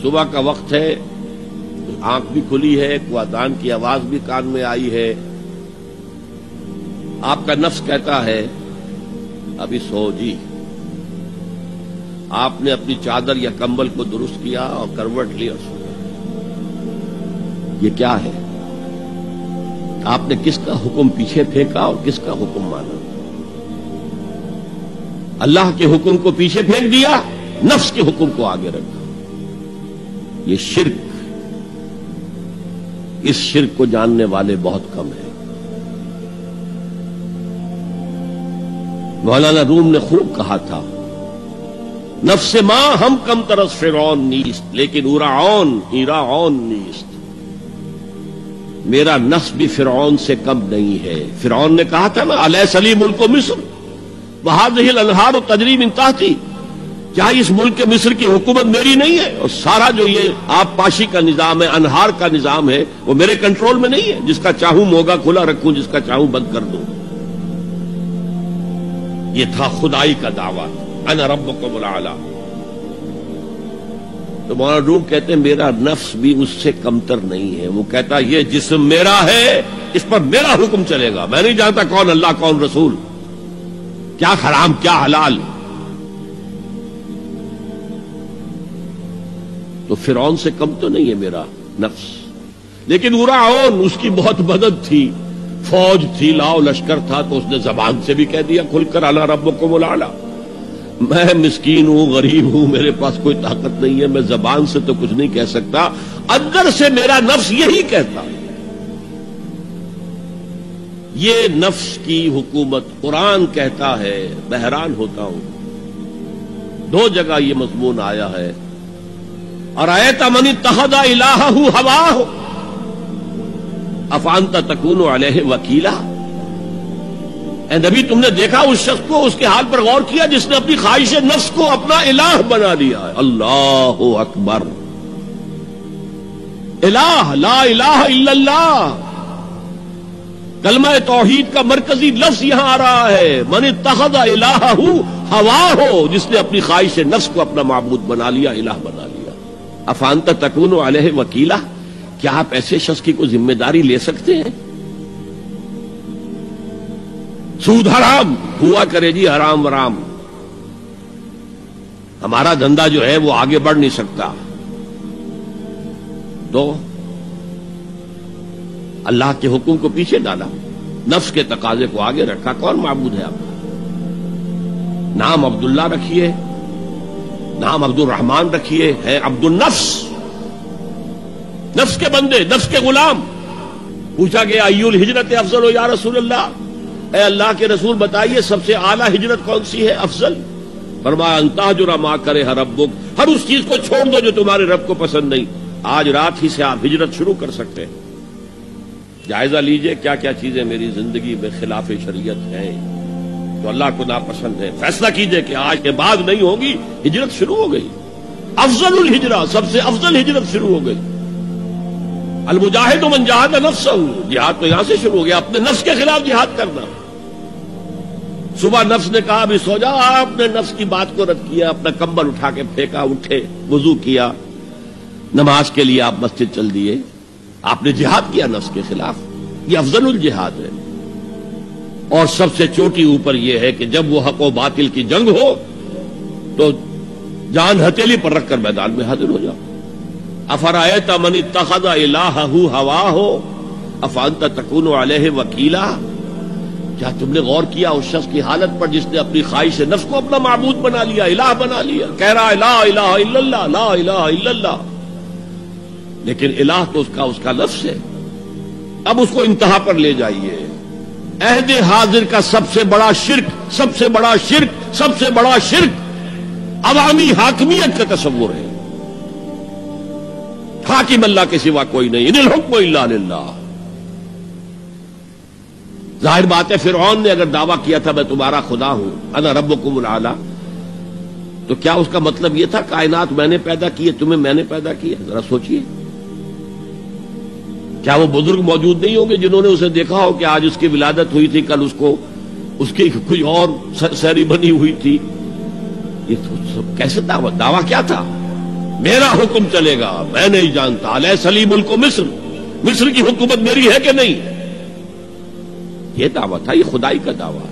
صبح کا وقت ہے، آنکھ بھی کھلی ہے، کوئی اذان کی آواز بھی کان میں آئی ہے، آپ کا نفس کہتا ہے ابھی سو جی. آپ نے اپنی چادر یا کمبل کو درست کیا اور کروٹ لی اور سو. یہ کیا ہے؟ آپ نے کس کا حکم پیچھے پھینکا اور کس کا حکم مانا؟ اللہ کے حکم کو پیچھے پھینک دیا، نفس کے حکم کو آگے رکھا. یہ شرک، اس شرک کو جاننے والے بہت کم ہیں. مولانا روم نے خوب کہا تھا، نفس ما ہم کم ترس فرعون نیست لیکن ایراعون نیست. میرا نفس بھی فرعون سے کم نہیں ہے. فرعون نے کہا تھا نا الیس لی ملک مصر وہذہ الانہار تجری من تحتی، کیا اس ملک مصر کی حکومت میری نہیں ہے؟ اور سارا جو یہ آب پاشی کا نظام ہے، انہار کا نظام ہے، وہ میرے کنٹرول میں نہیں ہے؟ جس کا چاہوں موگا کھلا رکھوں، جس کا چاہوں بند کر دوں. یہ تھا خدائی کا دعویٰ، انا ربکم الاعلی. تو مولانا روم کہتے ہیں میرا نفس بھی اس سے کمتر نہیں ہے. وہ کہتا یہ جسم میرا ہے، اس پر میرا حکم چلے گا. میں نہیں جانتا کون اللہ کون رسول، کیا حرام کیا حلال. تو فرعون سے کم تو نہیں ہے میرا نفس. لیکن ایراعون اس کی بہت مدد تھی، فوج تھی، لاؤ لشکر تھا، تو اس نے زبان سے بھی کہہ دیا کھل کر انا ربکم الاعلی. میں مسکین ہوں، غریب ہوں، میرے پاس کوئی طاقت نہیں ہے، میں زبان سے تو کچھ نہیں کہہ سکتا، اندر سے میرا نفس یہی کہتا. یہ نفس کی حکومت قرآن کہتا ہے. میں حیران ہوتا ہوں، دو جگہ یہ مضمون آیا ہے. ارأیت من اتخذ الہہ ہواہ افانت تکون علیہ وکیلا. اے نبی تم نے دیکھا اس شخص کو، اس کے حال پر غور کیا جس نے اپنی خواہش نفس کو اپنا الہ بنا لیا ہے. اللہ اکبر. الہ، لا الہ الا اللہ. کلمہ توحید کا مرکزی لفظ یہاں آ رہا ہے. من اتخذ الہہ ہواہ، جس نے اپنی خواہش نفس کو اپنا معبود بنا لیا، الہ بنا لیا. افانت تکون علیہ وکیلا، کیا آپ ایسے شخص کی کوئی ذمہ داری لے سکتے ہیں؟ سود حرام ہوا کرے جی، حرام ورام. ہمارا دھندا جو ہے وہ آگے بڑھ نہیں سکتا. تو اللہ کے حکم کو پیچھے ڈالا، نفس کے تقاضے کو آگے رکھا. کون معبود ہے آپ کا؟ نام عبداللہ رکھیے، نام عبد الرحمان رکھیے، ہے عبد النفس، نفس کے بندے، نفس کے غلام. پوچھا گیا ایو الہجرت افضل ہو یا رسول اللہ، اے اللہ کے رسول بتائیے سب سے اعلیٰ ہجرت کون سی ہے، افضل؟ فرمایا ان تہجر ما کرہ ربک، ہر اس چیز کو چھوڑ دو جو تمہارے رب کو پسند نہیں. آج رات ہی سے آپ ہجرت شروع کر سکتے ہیں. جائزہ لیجئے کیا کیا چیزیں میری زندگی میں خلاف شریعت ہیں جو اللہ کو ناپسند ہے. فیصلہ کیجئے کہ آج کے بعد نہیں ہوگی. ہجرت شروع ہو گئی. افضل الہجرہ، سب سے افضل ہجرت شروع ہو گئی. المجاہد من جاہد نفسہ، جہاد تو یہاں سے شروع ہو گیا، اپنے نفس کے خلاف جہاد کرنا. صبح نفس نے کہا ابھی سو جا، آپ نے نفس کی بات کو رد کیا، اپنا کمبل اٹھا کے پھینکا، اٹھے، وضو کیا، نماز کے لیے آپ مسجد چل دیے. آپ نے جہاد کیا نفس کے خلاف. یہ افضل الجہاد ہے. اور سب سے چوٹی اوپر یہ ہے کہ جب وہ حق و باطل کی جنگ ہو تو جان ہتھیلی پر رکھ کر میدان میں حاضر ہو جاؤ. افرأیت من اتخذ الہہ ہواہ افانت تکون علیہ وکیلا. کیا تم نے غور کیا اس شخص کی حالت پر جس نے اپنی خواہش نفس کو اپنا معبود بنا لیا، الہ بنا لیا؟ کہہ رہا ہے لا الہ الا اللہ، لا الہ الا اللہ، لیکن الہ تو اس کا لفظ ہے. اب اس کو انتہا پر لے جائیے. عہد حاضر کا سب سے بڑا شرک، سب سے بڑا شرک، سب سے بڑا شرک عوامی حاکمیت کا تصور ہے. حاکم اللہ کے سوا کوئی نہیں، ان الحکم الا للہ. ظاہر بات ہے فرعون نے اگر دعویٰ کیا تھا میں تمہارا خدا ہوں، انا ربکم الاعلی، تو کیا اس کا مطلب یہ تھا کائنات میں نے پیدا کی ہے، تمہیں میں نے پیدا کیا؟ ذرا سوچئے. کیا وہ بزرگ موجود نہیں ہوں گے جنہوں نے اسے دیکھا ہو کہ آج اس کی ولادت ہوئی تھی، کل اس کی کوئی اور سیریمنی ہوئی تھی؟ یہ تو کیسے دعویٰ کیا تھا؟ میرا حکم چلے گا، میں نہیں جانتا. الیس لی ملک مصر، مصر کی حکومت میری ہے کہ نہیں؟ یہ دعویٰ تھا، یہ خدائی کا دعویٰ ہے.